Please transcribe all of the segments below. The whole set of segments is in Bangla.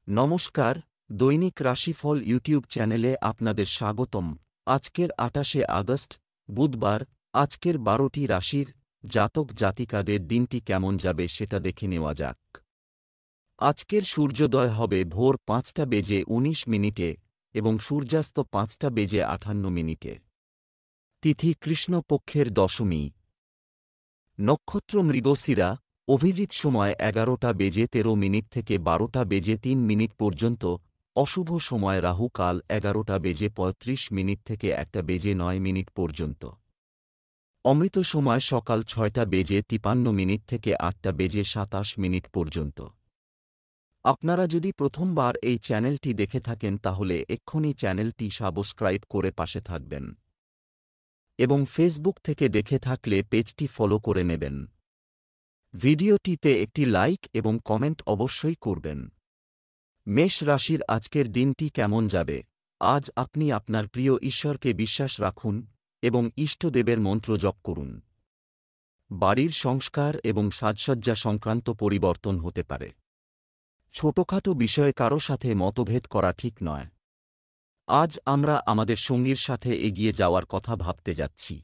নমস্কার, দৈনিক রাশিফল ইউটিউব চ্যানেলে আপনাদের স্বাগতম। আজকের ২৮শে আগস্ট, বুধবার। আজকের ১২টি রাশির জাতক জাতিকাদের দিনটি কেমন যাবে সেটা দেখে নেওয়া যাক। আজকের সূর্যোদয় হবে ভোর ৫টা বেজে ১৯ মিনিটে এবং সূর্যাস্ত ৫টা বেজে ৫৮ মিনিটে। তিথি কৃষ্ণপক্ষের দশমী। নক্ষত্র মৃগশিরা। অভিজিৎ সময় ১১টা বেজে ১৩ মিনিট থেকে ১২টা বেজে ৩ মিনিট পর্যন্ত। অশুভ সময় রাহু কাল ১১টা বেজে ৩৫ মিনিট থেকে ১টা বেজে ৯ মিনিট পর্যন্ত। অমৃত সময় সকাল ৬টা বেজে ৫৩ মিনিট থেকে ৮টা বেজে ২৭ মিনিট পর্যন্ত। আপনারা যদি প্রথমবার এই চ্যানেলটি দেখে থাকেন তাহলে এক্ষুনি চ্যানেলটি সাবস্ক্রাইব করে পাশে থাকবেন এবং ফেসবুক থেকে দেখে থাকলে পেজটি ফলো করে নেবেন। ভিডিওটিতে একটি লাইক এবং কমেন্ট অবশ্যই করবেন। মেষ রাশির আজকের দিনটি কেমন যাবে। আজ আপনি আপনার প্রিয় ঈশ্বরকে বিশ্বাস রাখুন এবং ইষ্টদেবের মন্ত্র জপ করুন। বাড়ির সংস্কার এবং সাজসজ্জা সংক্রান্ত পরিবর্তন হতে পারে। ছোটখাটো বিষয়ে কারো সাথে মতভেদ করা ঠিক নয়। আজ আমরা আমাদের সঙ্গীর সাথে এগিয়ে যাওয়ার কথা ভাবতে যাচ্ছি।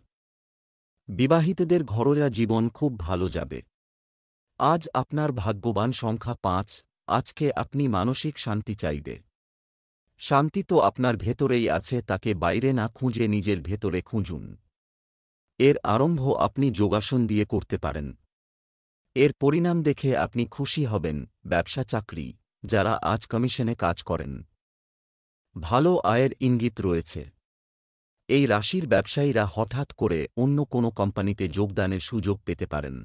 বিবাহিতদের ঘরোয়া জীবন খুব ভালো যাবে। আজ আপনার ভাগ্যবান সংখ্যা ৫। আজকে আপনি মানসিক শান্তি চাইবে। শান্তি তো আপনার ভেতরেই আছে, তাকে বাইরে না খুঁজে নিজের ভেতরে খুঁজুন। এর আরম্ভ আপনি যোগাসন দিয়ে করতে পারেন। এর পরিণাম দেখে আপনি খুশি হবেন। ব্যবসা চাকরি, যারা আজ কমিশনে কাজ করেন, ভালো আয়ের ইঙ্গিত রয়েছে। এই রাশির ব্যবসায়ীরা হঠাৎ করে অন্য কোনো কোম্পানিতে যোগদানের সুযোগ পেতে পারেন।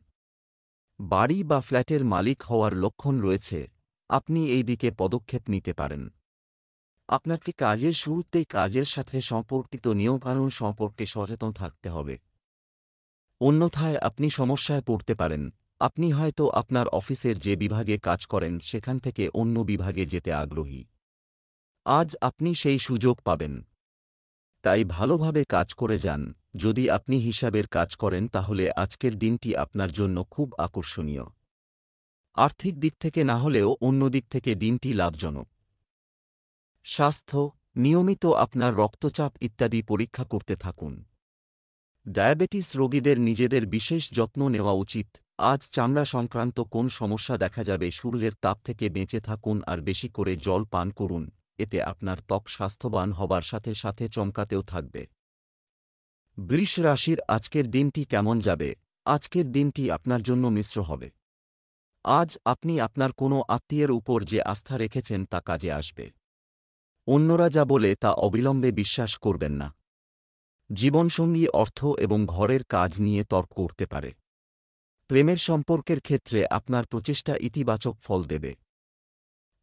বাড়ি বা ফ্ল্যাটের মালিক হওয়ার লক্ষণ রয়েছে, আপনি এই দিকে পদক্ষেপ নিতে পারেন। আপনাকে কাজের শুরুতেই কাজের সাথে সম্পর্কিত নিয়মকানুন সম্পর্কে সচেতন থাকতে হবে, অন্যথায় আপনি সমস্যায় পড়তে পারেন। আপনি হয়তো আপনার অফিসের যে বিভাগে কাজ করেন সেখান থেকে অন্য বিভাগে যেতে আগ্রহী। আজ আপনি সেই সুযোগ পাবেন, তাই ভালোভাবে কাজ করে যান। যদি আপনি হিসাবের কাজ করেন তাহলে আজকের দিনটি আপনার জন্য খুব আকর্ষণীয়। আর্থিক দিক থেকে না হলেও অন্য দিক থেকে দিনটি লাভজনক। স্বাস্থ্য, নিয়মিত আপনার রক্তচাপ ইত্যাদি পরীক্ষা করতে থাকুন। ডায়াবেটিস রোগীদের নিজেদের বিশেষ যত্ন নেওয়া উচিত। আজ চামড়া সংক্রান্ত কোন সমস্যা দেখা যাবে। সূর্যের তাপ থেকে বেঁচে থাকুন আর বেশি করে জল পান করুন, এতে আপনার ত্বক স্বাস্থ্যবান হবার সাথে সাথে চমকাতেও থাকবে। বৃষ রাশির আজকের দিনটি কেমন যাবে। আজকের দিনটি আপনার জন্য মিশ্র হবে। আজ আপনি আপনার কোনো আত্মীয়ের উপর যে আস্থা রেখেছেন তা কাজে আসবে। অন্যরা যা বলে তা অবিলম্বে বিশ্বাস করবেন না। জীবনসঙ্গী অর্থ এবং ঘরের কাজ নিয়ে তর্ক করতে পারে। প্রেমের সম্পর্কের ক্ষেত্রে আপনার প্রচেষ্টা ইতিবাচক ফল দেবে।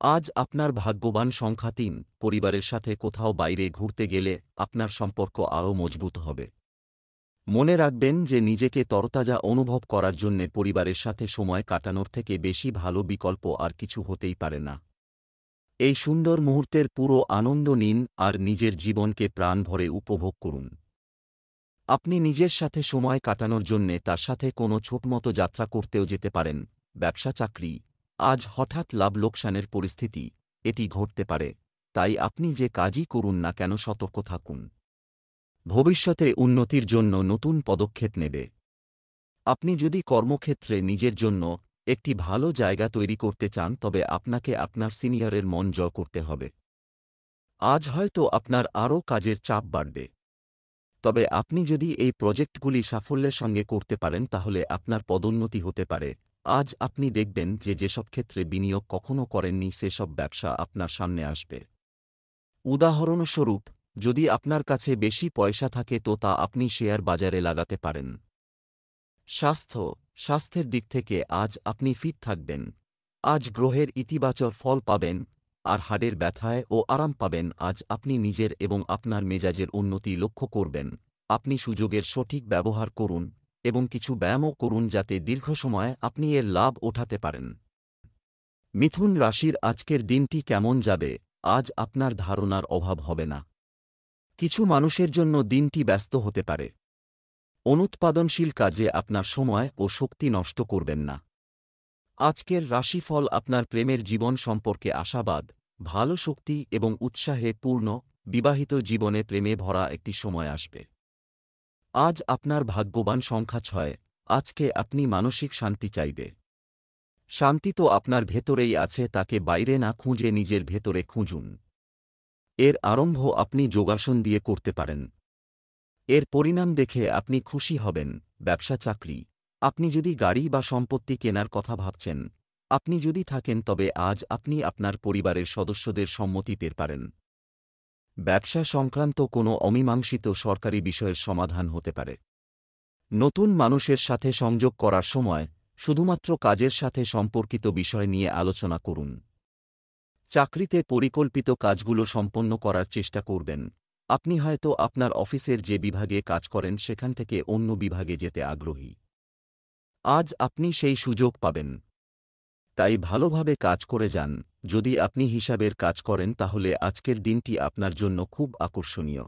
আজ আপনার ভাগ্যবান সংখ্যা ৩। পরিবারের সাথে কোথাও বাইরে ঘুরতে গেলে আপনার সম্পর্ক আরও মজবুত হবে। মনে রাখবেন যে নিজেকে তরতাজা অনুভব করার জন্যে পরিবারের সাথে সময় কাটানোর থেকে বেশি ভালো বিকল্প আর কিছু হতেই পারে না। এই সুন্দর মুহূর্তের পুরো আনন্দ নিন আর নিজের জীবনকে প্রাণ ভরে উপভোগ করুন। আপনি নিজের সাথে সময় কাটানোর জন্যে তার সাথে কোনো ছোটমতো যাত্রা করতেও যেতে পারেন। ব্যবসা চাকরি, আজ হঠাৎ লাভ লোকসানের পরিস্থিতি এটি ঘটতে পারে, তাই আপনি যে কাজই করুন না কেন সতর্ক থাকুন। ভবিষ্যতে উন্নতির জন্য নতুন পদক্ষেপ নেবে। আপনি যদি কর্মক্ষেত্রে নিজের জন্য একটি ভালো জায়গা তৈরি করতে চান তবে আপনাকে আপনার সিনিয়রের মন জয় করতে হবে। আজ হয়তো আপনার আরও কাজের চাপ বাড়বে, তবে আপনি যদি এই প্রজেক্টগুলি সাফল্যের সঙ্গে করতে পারেন তাহলে আপনার পদোন্নতি হতে পারে। আজ আপনি দেখবেন যে যেসব ক্ষেত্রে বিনিয়োগ কখনও করেননি সেসব ব্যবসা আপনার সামনে আসবে। উদাহরণস্বরূপ, যদি আপনার কাছে বেশি পয়সা থাকে তো তা আপনি শেয়ার বাজারে লাগাতে পারেন। স্বাস্থ্যের দিক থেকে আজ আপনি ফিট থাকবেন। আজ গ্রহের ইতিবাচক ফল পাবেন আর হাড়ের ব্যথায় ও আরাম পাবেন। আজ আপনি নিজের এবং আপনার মেজাজের উন্নতি লক্ষ্য করবেন। আপনি সুযোগের সঠিক ব্যবহার করুন এবং কিছু ব্যায়ামও করুন যাতে দীর্ঘ সময় আপনি এর লাভ ওঠাতে পারেন। মিথুন রাশির আজকের দিনটি কেমন যাবে। আজ আপনার ধারণার অভাব হবে না। কিছু মানুষের জন্য দিনটি ব্যস্ত হতে পারে। অনুৎপাদনশীল কাজে আপনার সময় ও শক্তি নষ্ট করবেন না। আজকের রাশিফল আপনার প্রেমের জীবন সম্পর্কে আশাবাদ। ভালো শক্তি এবং উৎসাহে পূর্ণ বিবাহিত জীবনে প্রেমে ভরা একটি সময় আসবে। আজ আপনার ভাগ্যবান সংখ্যা 6। আজকে আপনি মানসিক শান্তি চাইবে। শান্তি তো আপনার ভেতরেই আছে, তাকে বাইরে না খুঁজে নিজের ভেতরে খুঁজুন। এর আরম্ভ আপনি যোগাসন দিয়ে করতে পারেন। এর পরিণাম দেখে আপনি খুশি হবেন। ব্যবসা চাকরি, আপনি যদি গাড়ি বা সম্পত্তি কেনার কথা ভাবছেন, আপনি যদি থাকেন তবে আজ আপনি আপনার পরিবারের সদস্যদের সম্মতি পেতে পারেন। ব্যবসা সংক্রান্ত কোনো অমীমাংসিত সরকারি বিষয়ের সমাধান হতে পারে। নতুন মানুষের সাথে সংযোগ করার সময় শুধুমাত্র কাজের সাথে সম্পর্কিত বিষয় নিয়ে আলোচনা করুন। চাকরিতে পরিকল্পিত কাজগুলো সম্পন্ন করার চেষ্টা করবেন। আপনি হয়তো আপনার অফিসের যে বিভাগে কাজ করেন সেখান থেকে অন্য বিভাগে যেতে আগ্রহী। আজ আপনি সেই সুযোগ পাবেন। তাই ভালোভাবে কাজ করে যান। যদি আপনি হিসাবের কাজ করেন তাহলে আজকের দিনটি আপনার জন্য খুব আকর্ষণীয়।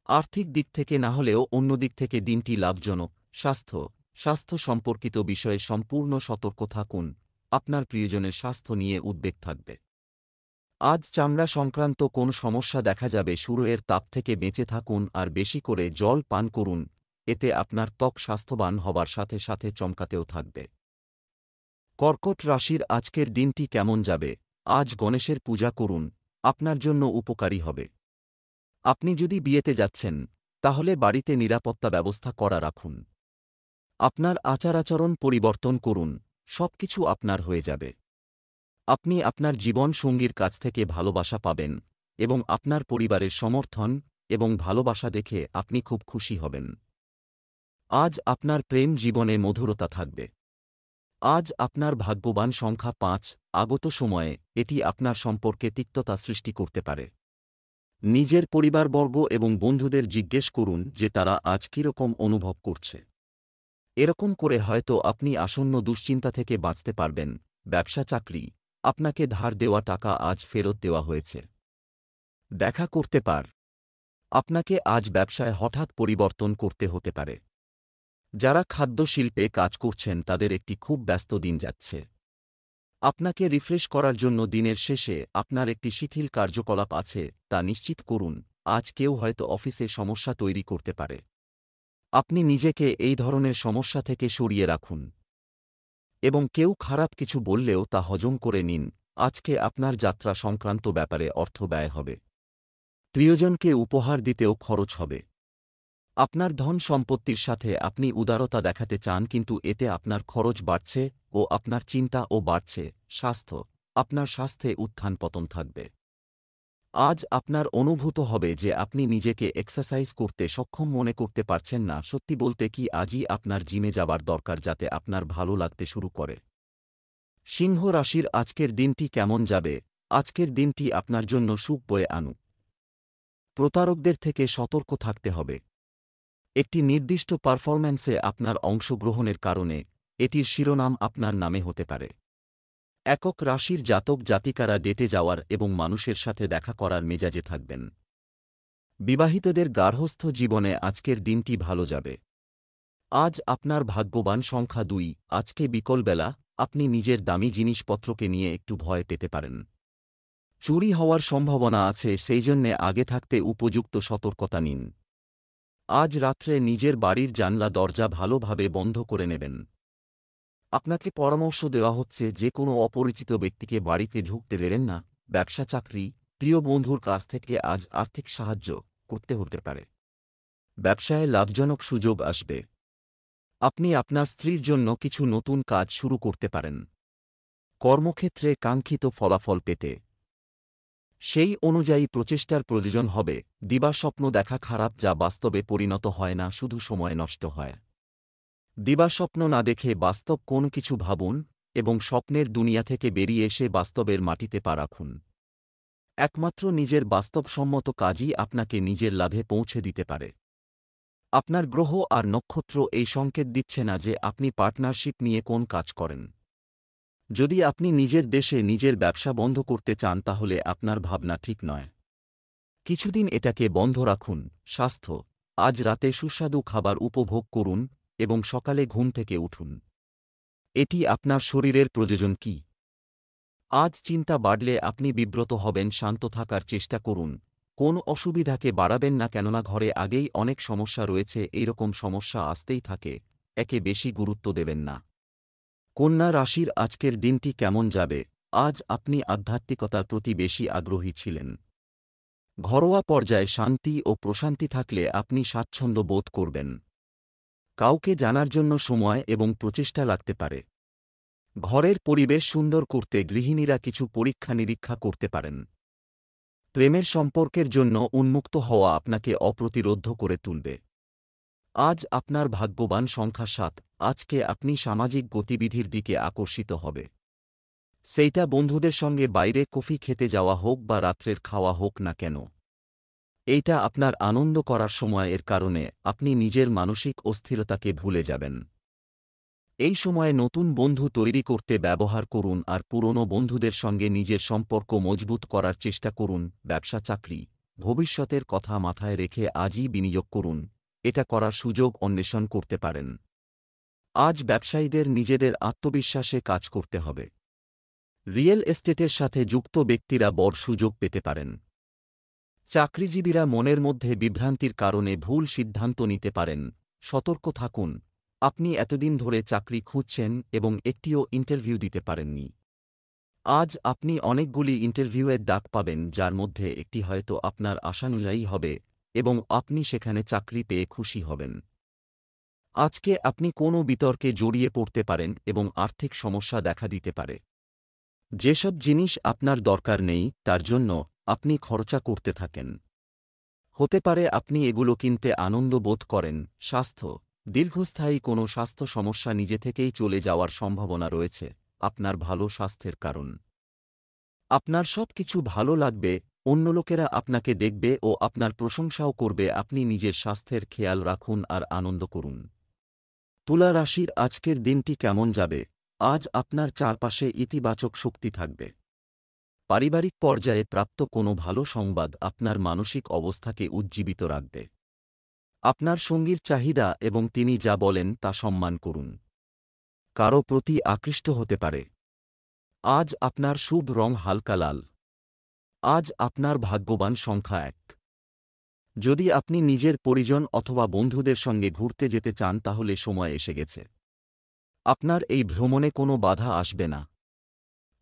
আর্থিক দিক থেকে না হলেও অন্য দিক থেকে দিনটি লাভজনক। স্বাস্থ্য সম্পর্কিত বিষয়ে সম্পূর্ণ সতর্ক থাকুন। আপনার প্রিয়জনের স্বাস্থ্য নিয়ে উদ্বেগ থাকবে। আজ চামড়া সংক্রান্ত কোন সমস্যা দেখা যাবে। সূর্যের তাপ থেকে বেঁচে থাকুন আর বেশি করে জল পান করুন। এতে আপনার ত্বক স্বাস্থ্যবান হবার সাথে সাথে চমকাতেও থাকবে। কর্কট রাশির আজকের দিনটি কেমন যাবে? আজ গণেশের পূজা করুন, আপনার জন্য উপকারী হবে। আপনি যদি বিয়েতে যাচ্ছেন, তাহলে বাড়িতে নিরাপত্তা ব্যবস্থা করা রাখুন। আপনার আচার-আচরণ পরিবর্তন করুন, সবকিছু আপনার হয়ে যাবে। আপনি আপনার জীবন সঙ্গীর কাছ থেকে ভালোবাসা পাবেন এবং আপনার পরিবারের সমর্থন এবং ভালোবাসা দেখে আপনি খুব খুশি হবেন। আজ আপনার প্রেম জীবনে মধুরতা থাকবে। আজ আপনার ভাগ্যবান সংখ্যা 5। আগত সময়ে এটি আপনার সম্পর্কে তিক্ততা সৃষ্টি করতে পারে। নিজের পরিবারবর্গ এবং বন্ধুদের জিজ্ঞেস করুন যে তারা আজ কীরকম অনুভব করছে। এরকম করে হয়তো আপনি আসন্ন দুশ্চিন্তা থেকে বাঁচতে পারবেন। ব্যবসা চাকরি, আপনাকে ধার দেওয়া টাকা আজ ফেরত দেওয়া হয়েছে। দেখা করতে পার, আপনাকে আজ ব্যবসায় হঠাৎ পরিবর্তন করতে হতে পারে। যারা খাদ্য শিল্পে কাজ করছেন তাদের একটি খুব ব্যস্ত দিন যাচ্ছে। আপনাকে রিফ্রেশ করার জন্য দিনের শেষে আপনার একটি শিথিল কার্যকলাপ আছে তা নিশ্চিত করুন। আজ কেউ হয়তো অফিসে সমস্যা তৈরি করতে পারে। আপনি নিজেকে এই ধরনের সমস্যা থেকে সরিয়ে রাখুন এবং কেউ খারাপ কিছু বললেও তা হজম করে নিন। আজকে আপনার যাত্রা সংক্রান্ত ব্যাপারে অর্থ ব্যয় হবে। প্রিয়জনকে উপহার দিতেও খরচ হবে। আপনার ধন সম্পত্তির সাথে আপনি উদারতা দেখাতে চান, কিন্তু এতে আপনার খরচ বাড়ছে ও আপনার চিন্তাও বাড়ছে। আপনার স্বাস্থ্যে উত্থান পতন থাকবে। আজ আপনার অনুভূত হবে যে আপনি নিজেকে এক্সারসাইজ করতে সক্ষম মনে করতে পারছেন না। সত্যি বলতে কি, আজই আপনার জিমে যাবার দরকার যাতে আপনার ভালো লাগতে শুরু করে। সিংহ রাশির আজকের দিনটি কেমন যাবে? আজকের দিনটি আপনার জন্য সুখ বয়ে আনুক। প্রতারকদের থেকে সতর্ক থাকতে হবে। একটি নির্দিষ্ট পারফরম্যান্সে আপনার অংশগ্রহণের কারণে এটির শিরোনাম আপনার নামে হতে পারে। একক রাশির জাতক জাতিকারা ডেটে যাওয়ার এবং মানুষের সাথে দেখা করার মেজাজে থাকবেন। বিবাহিতদের গার্হস্থ্য জীবনে আজকের দিনটি ভালো যাবে। আজ আপনার ভাগ্যবান সংখ্যা 2। আজকে বিকেলবেলা আপনি নিজের দামি জিনিসপত্রকে নিয়ে একটু ভয় পেতে পারেন। চুরি হওয়ার সম্ভাবনা আছে, সেই জন্যে আগে থাকতে উপযুক্ত সতর্কতা নিন। আজ রাত্রে নিজের বাড়ির জানলা দরজা ভালোভাবে বন্ধ করে নেবেন। আপনাকে পরামর্শ দেওয়া হচ্ছে যে কোনো অপরিচিত ব্যক্তিকে বাড়িতে ঢুকতে দেবেন না। ব্যবসা চাকরি, প্রিয় বন্ধুর কাছ থেকে আজ আর্থিক সাহায্য করতে হতে পারে। ব্যবসায় লাভজনক সুযোগ আসবে। আপনি আপনার স্ত্রীর জন্য কিছু নতুন কাজ শুরু করতে পারেন। কর্মক্ষেত্রে কাঙ্ক্ষিত ফলাফল পেতে সেই অনুযায়ী প্রচেষ্টার প্রয়োজন হবে। দিবাস্বপ্ন দেখা খারাপ, যা বাস্তবে পরিণত হয় না, শুধু সময় নষ্ট হয়। দিবাস্বপ্ন না দেখে বাস্তব কোন কিছু ভাবুন এবং স্বপ্নের দুনিয়া থেকে বেরিয়ে এসে বাস্তবের মাটিতে পা রাখুন। একমাত্র নিজের বাস্তবসম্মত কাজই আপনাকে নিজের লাভে পৌঁছে দিতে পারে। আপনার গ্রহ আর নক্ষত্র এই সংকেত দিচ্ছে না যে আপনি পার্টনারশিপ নিয়ে কোন কাজ করেন। যদি আপনি নিজের দেশে নিজের ব্যবসা বন্ধ করতে চান তাহলে আপনার ভাবনা ঠিক নয়। কিছুদিন এটাকে বন্ধ রাখুন। স্বাস্থ্য, আজ রাতে সুস্বাদু খাবার উপভোগ করুন এবং সকালে ঘুম থেকে উঠুন। এটি আপনার শরীরের প্রয়োজন কি? আজ চিন্তা বাড়লে আপনি বিব্রত হবেন, শান্ত থাকার চেষ্টা করুন। কোন অসুবিধাকে বাড়াবেন না, কেননা ঘরে আগেই অনেক সমস্যা রয়েছে, এইরকম সমস্যা আসতেই থাকে, একে বেশি গুরুত্ব দেবেন না। কন্যা রাশির আজকের দিনটি কেমন যাবে? আজ আপনি আধ্যাত্মিকতার প্রতি বেশি আগ্রহী ছিলেন। ঘরোয়া পর্যায়ে শান্তি ও প্রশান্তি থাকলে আপনি স্বাচ্ছন্দ্য বোধ করবেন। কাউকে জানার জন্য সময় এবং প্রচেষ্টা লাগতে পারে। ঘরের পরিবেশ সুন্দর করতে গৃহিণীরা কিছু পরীক্ষা নিরীক্ষা করতে পারেন। প্রেমের সম্পর্কের জন্য উন্মুক্ত হওয়া আপনাকে অপ্রতিরোধ্য করে তুলবে। আজ আপনার ভাগ্যবান সংখ্যা ৭। আজকে আপনি সামাজিক গতিবিধির দিকে আকর্ষিত হবে। সেইটা বন্ধুদের সঙ্গে বাইরে কফি খেতে যাওয়া হোক বা রাত্রের খাওয়া হোক না কেন, এইটা আপনার আনন্দ করার সময়, এর কারণে আপনি নিজের মানসিক অস্থিরতাকে ভুলে যাবেন। এই সময়ে নতুন বন্ধু তৈরি করতে ব্যবহার করুন আর পুরনো বন্ধুদের সঙ্গে নিজের সম্পর্ক মজবুত করার চেষ্টা করুন। ব্যবসা চাকরি, ভবিষ্যতের কথা মাথায় রেখে আজই বিনিয়োগ করুন, এটা করার সুযোগ অন্বেষণ করতে পারেন। আজ ব্যবসায়ীদের নিজেদের আত্মবিশ্বাসে কাজ করতে হবে। রিয়েল এস্টেটের সাথে যুক্ত ব্যক্তিরা বড় সুযোগ পেতে পারেন। চাকরিজীবীরা মনের মধ্যে বিভ্রান্তির কারণে ভুল সিদ্ধান্ত নিতে পারেন, সতর্ক থাকুন। আপনি এতদিন ধরে চাকরি খুঁজছেন এবং একটিও ইন্টারভিউ দিতে পারেননি। আজ আপনি অনেকগুলি ইন্টারভিউয়ের ডাক পাবেন, যার মধ্যে একটি হয়তো আপনার আশানুযায়ী হবে এবং আপনি সেখানে চাকরি পেয়ে খুশি হবেন। আজকে আপনি কোনো বিতর্কে জড়িয়ে পড়তে পারেন এবং আর্থিক সমস্যা দেখা দিতে পারে। যেসব জিনিস আপনার দরকার নেই তার জন্য আপনি খরচা করতে থাকেন। হতে পারে আপনি এগুলো কিনতে আনন্দ বোধ করেন। স্বাস্থ্য, দীর্ঘস্থায়ী কোনো স্বাস্থ্য সমস্যা নিজে থেকেই চলে যাওয়ার সম্ভাবনা রয়েছে। আপনার ভালো স্বাস্থ্যের কারণ আপনার সব কিছু ভালো লাগবে, অন্য লোকেরা আপনাকে দেখবে ও আপনার প্রশংসাও করবে। আপনি নিজের স্বাস্থ্যের খেয়াল রাখুন আর আনন্দ করুন। তুলা রাশির আজকের দিনটি কেমন যাবে? আজ আপনার চারপাশে ইতিবাচক শক্তি থাকবে। পারিবারিক পর্যায়ে প্রাপ্ত কোনো ভালো সংবাদ আপনার মানসিক অবস্থাকে উজ্জীবিত রাখবে। আপনার সঙ্গীর চাহিদা এবং তিনি যা বলেন তা সম্মান করুন। কারো প্রতি আকৃষ্ট হতে পারে। আজ আপনার শুভ রং হালকা লাল। আজ আপনার ভাগ্যবান সংখ্যা ১। যদি আপনি নিজের পরিজন অথবা বন্ধুদের সঙ্গে ঘুরতে যেতে চান তাহলে সময় এসে গেছে। আপনার এই ভ্রমণে কোনো বাধা আসবে না।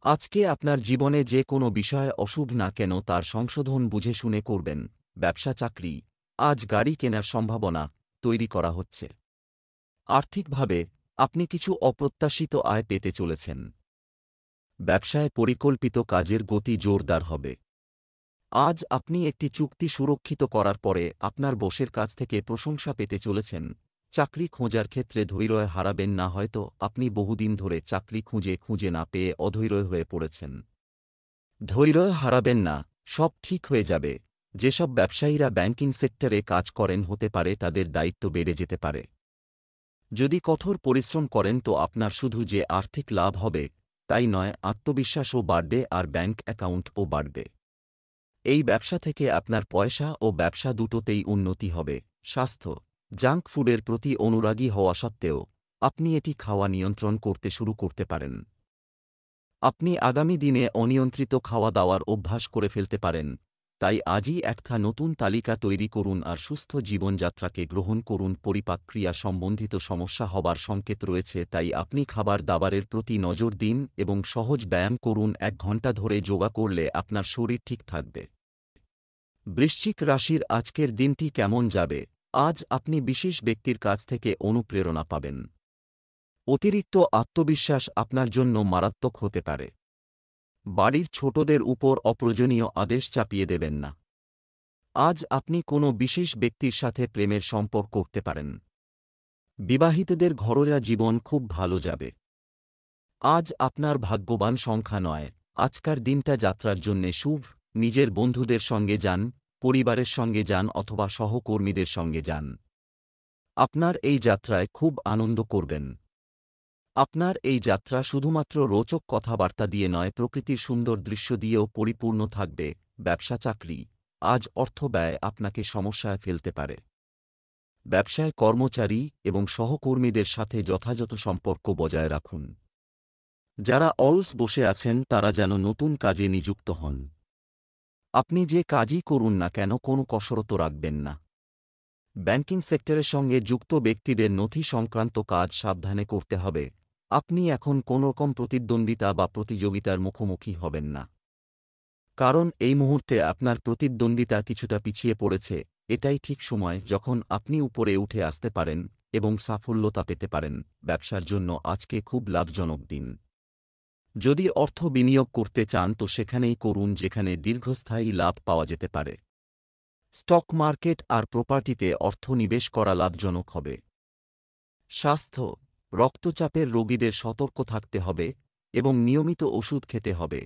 আজকে আপনার জীবনে যে কোনো বিষয় অশুভ না কেন তার সংশোধন বুঝে শুনে করবেন। ব্যবসা চাকরি, আজ গাড়ি কেনার সম্ভাবনা তৈরি করা হচ্ছে। আর্থিকভাবে আপনি কিছু অপ্রত্যাশিত আয় পেতে চলেছেন। ব্যবসায় পরিকল্পিত কাজের গতি জোরদার হবে। আজ আপনি একটি চুক্তি সুরক্ষিত করার পরে আপনার বসের কাছ থেকে প্রশংসা পেতে চলেছেন। চাকরি খোঁজার ক্ষেত্রে ধৈর্য হারাবেন না, হয়তো আপনি বহুদিন ধরে চাকরি খুঁজে না পেয়ে অধৈর্য হয়ে পড়েছেন। ধৈর্য হারাবেন না, সব ঠিক হয়ে যাবে। যেসব ব্যবসায়ীরা ব্যাংকিং সেক্টরে কাজ করেন হতে পারে তাদের দায়িত্ব বেড়ে যেতে পারে। যদি কঠোর পরিশ্রম করেন তো আপনার শুধু যে আর্থিক লাভ হবে তাই নয়, আত্মবিশ্বাসও বাড়বে আর ব্যাংক অ্যাকাউন্টও বাড়বে। এই ব্যবসা থেকে আপনার পয়সা ও ব্যবসা দুটোতেই উন্নতি হবে। স্বাস্থ্য, জাঙ্ক ফুডের প্রতি অনুরাগী হওয়া সত্ত্বেও আপনি এটি খাওয়া নিয়ন্ত্রণ করতে শুরু করতে পারেন। আপনি আগামী দিনে অনিয়ন্ত্রিত খাওয়া দাওয়ার অভ্যাস করে ফেলতে পারেন। তাই আজই একটা নতুন তালিকা তৈরি করুন আর সুস্থ জীবনযাত্রাকে গ্রহণ করুন। পরিপাকক্রিয়া সম্বন্ধিত সমস্যা হবার সংকেত রয়েছে, তাই আপনি খাবার দাবারের প্রতি নজর দিন এবং সহজ ব্যায়াম করুন। ১ ঘণ্টা ধরে যোগা করলে আপনার শরীর ঠিক থাকবে। বৃশ্চিক রাশির আজকের দিনটি কেমন যাবে? আজ আপনি বিশেষ ব্যক্তির কাছ থেকে অনুপ্রেরণা পাবেন। অতিরিক্ত আত্মবিশ্বাস আপনার জন্য মারাত্মক হতে পারে। বাড়ির ছোটদের উপর অপ্রয়োজনীয় আদেশ চাপিয়ে দেবেন না। আজ আপনি কোনো বিশেষ ব্যক্তির সাথে প্রেমের সম্পর্ক করতে পারেন। বিবাহিতদের ঘরোয়া জীবন খুব ভালো যাবে। আজ আপনার ভাগ্যবান সংখ্যা ৯। আজকার দিনটা যাত্রার জন্যে শুভ। নিজের বন্ধুদের সঙ্গে যান, পরিবারের সঙ্গে যান অথবা সহকর্মীদের সঙ্গে যান। আপনার এই যাত্রায় খুব আনন্দ করবেন। আপনার এই যাত্রা শুধুমাত্র রোচক কথাবার্তা দিয়ে নয়, প্রকৃতির সুন্দর দৃশ্য দিয়েও পরিপূর্ণ থাকবে। ব্যবসা চাকরি, আজ অর্থ ব্যয় আপনাকে সমস্যায় ফেলতে পারে। ব্যবসায় কর্মচারী এবং সহকর্মীদের সাথে যথাযথ সম্পর্ক বজায় রাখুন। যারা অলস বসে আছেন তারা যেন নতুন কাজে নিযুক্ত হন। আপনি যে কাজই করুন না কেন কোনো কসরত রাখবেন না। ব্যাংকিং সেক্টরের সঙ্গে যুক্ত ব্যক্তিদের নথি সংক্রান্ত কাজ সাবধানে করতে হবে। আপনি এখন কোনোরকম প্রতিদ্বন্দ্বিতা বা প্রতিযোগিতার মুখোমুখি হবেন না। কারণ এই মুহূর্তে আপনার প্রতিদ্বন্দ্বিতা কিছুটা পিছিয়ে পড়েছে। এটাই ঠিক সময় যখন আপনি উপরে উঠে আসতে পারেন এবং সাফল্যতা পেতে পারেন। ব্যবসার জন্য আজকে খুব লাভজনক দিন। যদি অর্থ বিনিয়োগ করতে চান তো সেখানেই করুন যেখানে দীর্ঘস্থায়ী লাভ পাওয়া যেতে পারে। স্টক মার্কেট আর প্রপার্টিতে অর্থ নিবেশ করা লাভজনক হবে। স্বাস্থ্য, রক্তচাপের রোগীদের সতর্ক থাকতে হবে এবং নিয়মিত ওষুধ খেতে হবে।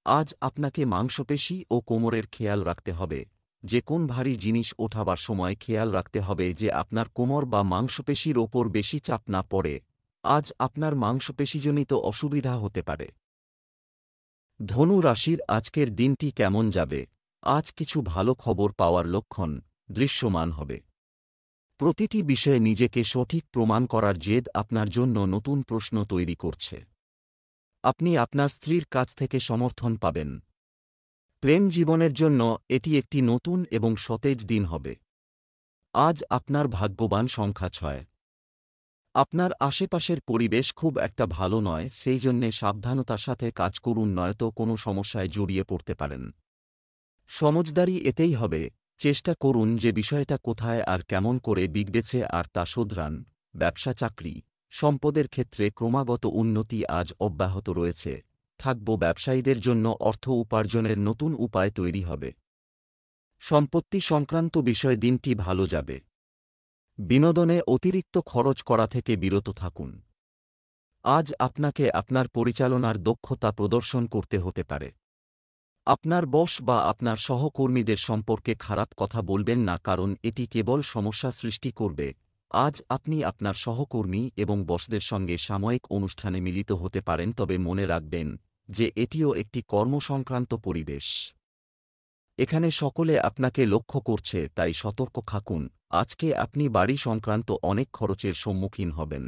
আজ আপনাকে মাংসপেশি ও কোমরের খেয়াল রাখতে হবে। যে কোন ভারী জিনিস ওঠাবার সময় খেয়াল রাখতে হবে যে আপনার কোমর বা মাংসপেশির ওপর বেশি চাপ না পড়ে। আজ আপনার মাংসপেশিজনিত অসুবিধা হতে পারে। ধনু রাশির আজকের দিনটি কেমন যাবে? আজ কিছু ভালো খবর পাওয়ার লক্ষণ দৃশ্যমান হবে। প্রতিটি বিষয়ে নিজেকে সঠিক প্রমাণ করার জেদ আপনার জন্য নতুন প্রশ্ন তৈরি করছে। আপনি আপনার স্ত্রীর কাছ থেকে সমর্থন পাবেন। প্রেম জীবনের জন্য এটি একটি নতুন এবং সতেজ দিন হবে। আজ আপনার ভাগ্যবান সংখ্যা 6। আপনার আশেপাশের পরিবেশ খুব একটা ভালো নয়, সেই জন্যে সাবধানতার সাথে কাজ করুন, নয়তো কোনো সমস্যায় জড়িয়ে পড়তে পারেন। সমজদারি এতেই হবে। চেষ্টা করুন যে বিষয়টা কোথায় আর কেমন করে বিগড়েছে আর তা শোধরান। ব্যবসা চাকরি সম্পদের ক্ষেত্রে ক্রমাগত উন্নতি আজ অব্যাহত রয়েছে। ব্যবসায়ীদের জন্য অর্থ উপার্জনের নতুন উপায় তৈরি হবে। সম্পত্তি সংক্রান্ত বিষয় দিনটি ভালো যাবে। বিনোদনে অতিরিক্ত খরচ করা থেকে বিরত থাকুন। আজ আপনাকে আপনার পরিচালনার দক্ষতা প্রদর্শন করতে হতে পারে। আপনার বস বা আপনার সহকর্মীদের সম্পর্কে খারাপ কথা বলবেন না, কারণ এটি কেবল সমস্যা সৃষ্টি করবে। আজ আপনি আপনার সহকর্মী এবং বসদের সঙ্গে সাময়িক অনুষ্ঠানে মিলিত হতে পারেন, তবে মনে রাখবেন যে এটিও একটি কর্মসংক্রান্ত পরিবেশ। এখানে সকলে আপনাকে লক্ষ্য করছে, তাই সতর্ক থাকুন। আজকে আপনি বাড়ি সংক্রান্ত অনেক খরচের সম্মুখীন হবেন।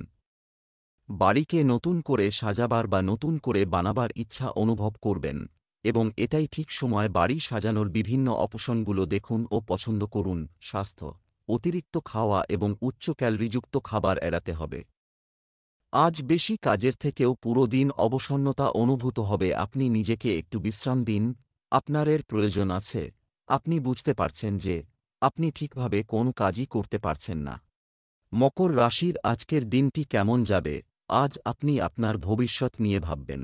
বাড়িকে নতুন করে সাজাবার বা নতুন করে বানাবার ইচ্ছা অনুভব করবেন এবং এটাই ঠিক সময় বাড়ি সাজানোর বিভিন্ন অপশনগুলো দেখুন ও পছন্দ করুন। স্বাস্থ্য, অতিরিক্ত খাওয়া এবং উচ্চ ক্যালোরিযুক্ত খাবার এড়াতে হবে। আজ বেশি কাজের থেকেও পুরো দিন অবসন্নতা অনুভূত হবে। আপনি নিজেকে একটু বিশ্রাম দিন। আপনার এর প্রয়োজন আছে। আপনি বুঝতে পারছেন যে আপনি ঠিকভাবে কোন কাজই করতে পারছেন না। মকর রাশির আজকের দিনটি কেমন যাবে? আজ আপনি আপনার ভবিষ্যৎ নিয়ে ভাববেন।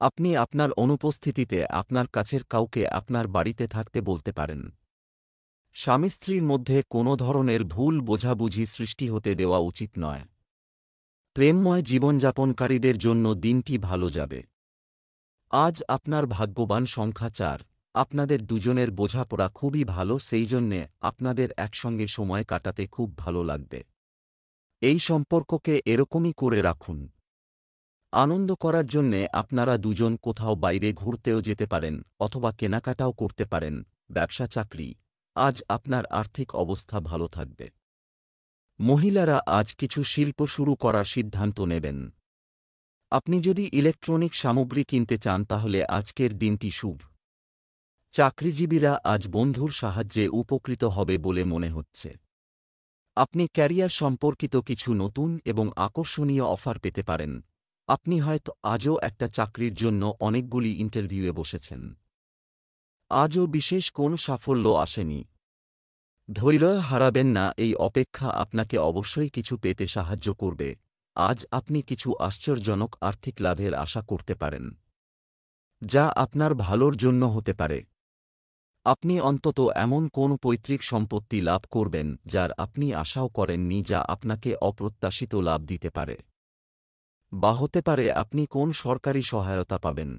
আপনি আপনার অনুপস্থিতিতে আপনার কাছের কাউকে আপনার বাড়িতে থাকতে বলতে পারেন। স্বামী স্ত্রীর মধ্যে কোনো ধরনের ভুল বোঝাবুঝি সৃষ্টি হতে দেওয়া উচিত নয়। প্রেমময় জীবনযাপনকারীদের জন্য দিনটি ভালো যাবে। আজ আপনার ভাগ্যবান সংখ্যা 4। আপনাদের দুজনের বোঝাপড়া খুবই ভালো, সেই জন্যে আপনাদের একসঙ্গে সময় কাটাতে খুব ভালো লাগবে। এই সম্পর্ককে এরকমই করে রাখুন। আনন্দ করার জন্যে আপনারা দুজন কোথাও বাইরে ঘুরতেও যেতে পারেন অথবা কেনাকাটাও করতে পারেন। ব্যবসা চাকরি আজ আপনার আর্থিক অবস্থা ভালো থাকবে। মহিলারা আজ কিছু শিল্প শুরু করার সিদ্ধান্ত নেবেন। আপনি যদি ইলেকট্রনিক সামগ্রী কিনতে চান তাহলে আজকের দিনটি শুভ। চাকরিজীবীরা আজ বন্ধুর সাহায্যে উপকৃত হবে বলে মনে হচ্ছে। আপনি ক্যারিয়ার সম্পর্কিত কিছু নতুন এবং আকর্ষণীয় অফার পেতে পারেন। আপনি হয়তো আজও একটা চাকরির জন্য অনেকগুলি ইন্টারভিউয়ে বসেছেন। আজও বিশেষ কোন সাফল্য আসেনি। ধৈর্য হারাবেন না, এই অপেক্ষা আপনাকে অবশ্যই কিছু পেতে সাহায্য করবে। আজ আপনি কিছু আশ্চর্যজনক আর্থিক লাভের আশা করতে পারেন, যা আপনার ভালোর জন্য হতে পারে। আপনি অন্তত এমন কোন পৈতৃক সম্পত্তি লাভ করবেন যার আপনি আশাও করেননি, যা আপনাকে অপ্রত্যাশিত লাভ দিতে পারে। বা হতে পারে আপনি কোন সরকারি সহায়তা পাবেন।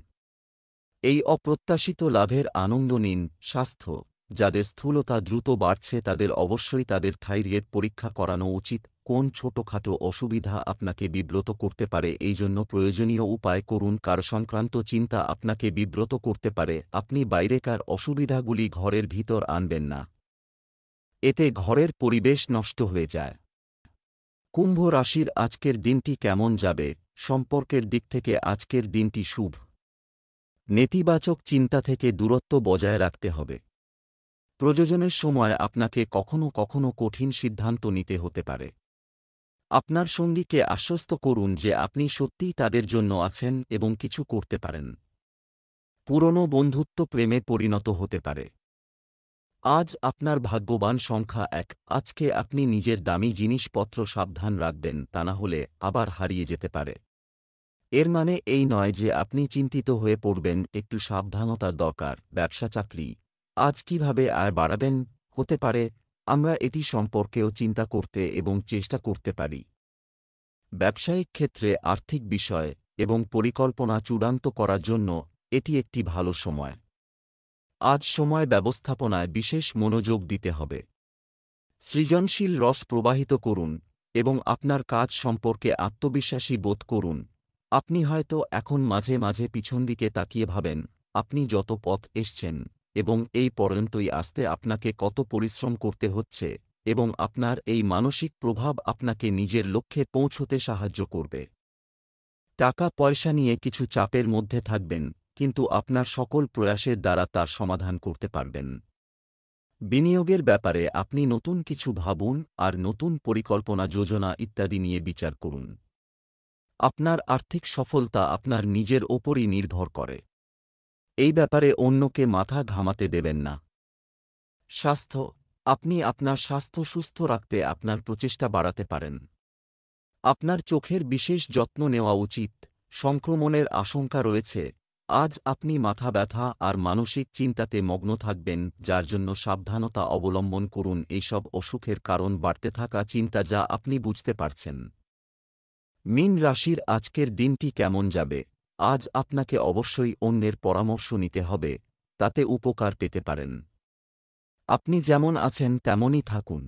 এই অপ্রত্যাশিত লাভের আনন্দ নিন। স্বাস্থ্য, যাদের স্থূলতা দ্রুত বাড়ছে তাদের অবশ্যই তাদের থাইরয়েড পরীক্ষা করানো উচিত। কোন ছোটখাটো অসুবিধা আপনাকে বিব্রত করতে পারে, এই জন্য প্রয়োজনীয় উপায় করুন। কার সংক্রান্ত চিন্তা আপনাকে বিব্রত করতে পারে, আপনি বাইরেকার অসুবিধাগুলি ঘরের ভিতর আনবেন না। এতে ঘরের পরিবেশ নষ্ট হয়ে যায়। কুম্ভ রাশির আজকের দিনটি কেমন যাবে? সম্পর্কের দিক থেকে আজকের দিনটি শুভ। নেতিবাচক চিন্তা থেকে দূরত্ব বজায় রাখতে হবে। প্রয়োজনের সময় আপনাকে কখনো কখনো কঠিন সিদ্ধান্ত নিতে হতে পারে। আপনার সঙ্গীকে আশ্বস্ত করুন যে আপনি সত্যিই তাদের জন্য আছেন এবং কিছু করতে পারেন। পুরনো বন্ধুত্ব প্রেমে পরিণত হতে পারে। আজ আপনার ভাগ্যবান সংখ্যা 1। আজকে আপনি নিজের দামি জিনিসপত্র সাবধান রাখবেন, তা না হলে আবার হারিয়ে যেতে পারে। এর মানে এই নয় যে আপনি চিন্তিত হয়ে পড়বেন, একটু সাবধানতার দরকার। ব্যবসা চাকরি, আজ কিভাবে আয় বাড়াবেন, হতে পারে আমরা এটি সম্পর্কেও চিন্তা করতে এবং চেষ্টা করতে পারি। ব্যবসায়িক ক্ষেত্রে আর্থিক বিষয় এবং পরিকল্পনা চূড়ান্ত করার জন্য এটি একটি ভালো সময়। আজ সময় ব্যবস্থাপনায় বিশেষ মনোযোগ দিতে হবে। সৃজনশীল রস প্রবাহিত করুন এবং আপনার কাজ সম্পর্কে আত্মবিশ্বাসী বোধ করুন। আপনি হয়তো এখন মাঝে মাঝে পিছন দিকে তাকিয়ে ভাবেন আপনি যত পথ এসছেন এবং এই পর্যন্তই আসতে আপনাকে কত পরিশ্রম করতে হচ্ছে, এবং আপনার এই মানসিক প্রভাব আপনাকে নিজের লক্ষ্যে পৌঁছতে সাহায্য করবে। টাকা পয়সা নিয়ে কিছু চাপের মধ্যে থাকবেন, কিন্তু আপনার সকল প্রয়াসের দ্বারা তার সমাধান করতে পারবেন। বিনিয়োগের ব্যাপারে আপনি নতুন কিছু ভাবুন আর নতুন পরিকল্পনা যোজনা ইত্যাদি নিয়ে বিচার করুন। আপনার আর্থিক সফলতা আপনার নিজের ওপরই নির্ভর করে। এই ব্যাপারে অন্যকে মাথা ঘামাতে দেবেন না। স্বাস্থ্য, আপনি আপনার স্বাস্থ্য সুস্থ রাখতে আপনার প্রচেষ্টা বাড়াতে পারেন। আপনার চোখের বিশেষ যত্ন নেওয়া উচিত, সংক্রমণের আশঙ্কা রয়েছে। আজ আপনি মাথা ব্যথা আর মানসিক চিন্তাতে মগ্ন থাকবেন, যার জন্য সাবধানতা অবলম্বন করুন। এইসব অসুখের কারণ বাড়তে থাকা চিন্তা, যা আপনি বুঝতে পারছেন। মীন রাশির আজকের দিনটি কেমন যাবে? আজ আপনাকে অবশ্যই অন্যের পরামর্শ নিতে হবে, তাতে উপকার পেতে পারেন। আপনি যেমন আছেন তেমনই থাকুন।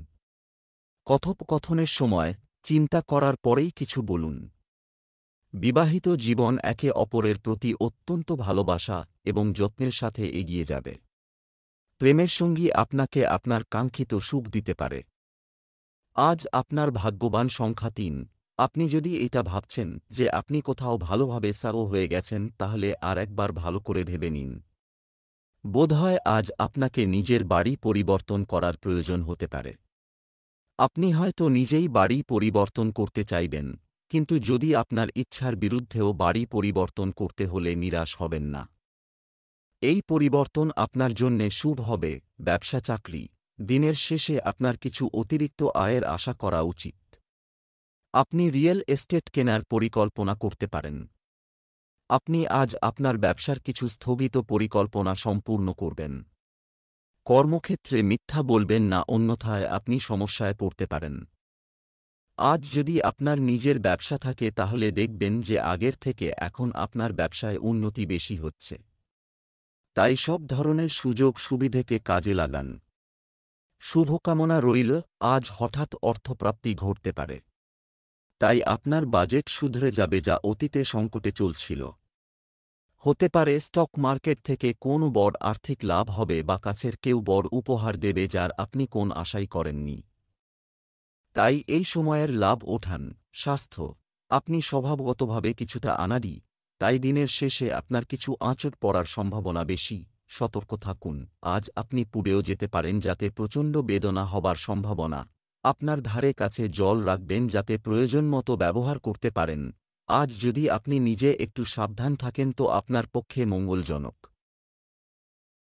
কথোপকথনের সময় চিন্তা করার পরেই কিছু বলুন। বিবাহিত জীবন একে অপরের প্রতি অত্যন্ত ভালোবাসা এবং যত্নের সাথে এগিয়ে যাবে। প্রেমের সঙ্গী আপনাকে আপনার কাঙ্ক্ষিত সুখ দিতে পারে। আজ আপনার ভাগ্যবান সংখ্যা 3। আপনি যদি এটা ভাবছেন যে আপনি কোথাও ভালোভাবে সারো হয়ে গেছেন, তাহলে আর একবার ভালো করে ভেবে নিন। বোধহয় আজ আপনাকে নিজের বাড়ি পরিবর্তন করার প্রয়োজন হতে পারে। আপনি হয়তো নিজেই বাড়ি পরিবর্তন করতে চাইবেন, কিন্তু যদি আপনার ইচ্ছার বিরুদ্ধেও বাড়ি পরিবর্তন করতে হলে নিরাশ হবেন না। এই পরিবর্তন আপনার জন্যে শুভ হবে। ব্যবসা চাকরি, দিনের শেষে আপনার কিছু অতিরিক্ত আয়ের আশা করা উচিত। আপনি রিয়েল এস্টেট কেনার পরিকল্পনা করতে পারেন। আপনি আজ আপনার ব্যবসার কিছু স্থগিত পরিকল্পনা সম্পূর্ণ করবেন। কর্মক্ষেত্রে মিথ্যা বলবেন না, অন্যথায় আপনি সমস্যায় পড়তে পারেন। আজ যদি আপনার নিজের ব্যবসা থাকে, তাহলে দেখবেন যে আগের থেকে এখন আপনার ব্যবসায় উন্নতি বেশি হচ্ছে। তাই সব ধরনের সুযোগ সুবিধাকে কাজে লাগান। শুভকামনা রইল। আজ হঠাৎ অর্থপ্রাপ্তি ঘটতে পারে, তাই আপনার বাজেট শুধরে যাবে যা অতীতে সংকটে চলছিল। হতে পারে স্টক মার্কেট থেকে কোনো বড় আর্থিক লাভ হবে বা কাছের কেউ বড় উপহার দেবে যার আপনি কোন আশাই করেননি। তাই এই সময়ের লাভ ওঠান। স্বাস্থ্য, আপনি স্বভাবগতভাবে কিছুটা আনাড়ি, তাই দিনের শেষে আপনার কিছু আঁচড় পড়ার সম্ভাবনা বেশি। সতর্ক থাকুন। আজ আপনি পুড়েও যেতে পারেন, যাতে প্রচণ্ড বেদনা হবার সম্ভাবনা। আপনার ধারে কাছে জল রাখবেন যাতে প্রয়োজন মতো ব্যবহার করতে পারেন। আজ যদি আপনি নিজে একটু সাবধান থাকেন তো আপনার পক্ষে মঙ্গলজনক।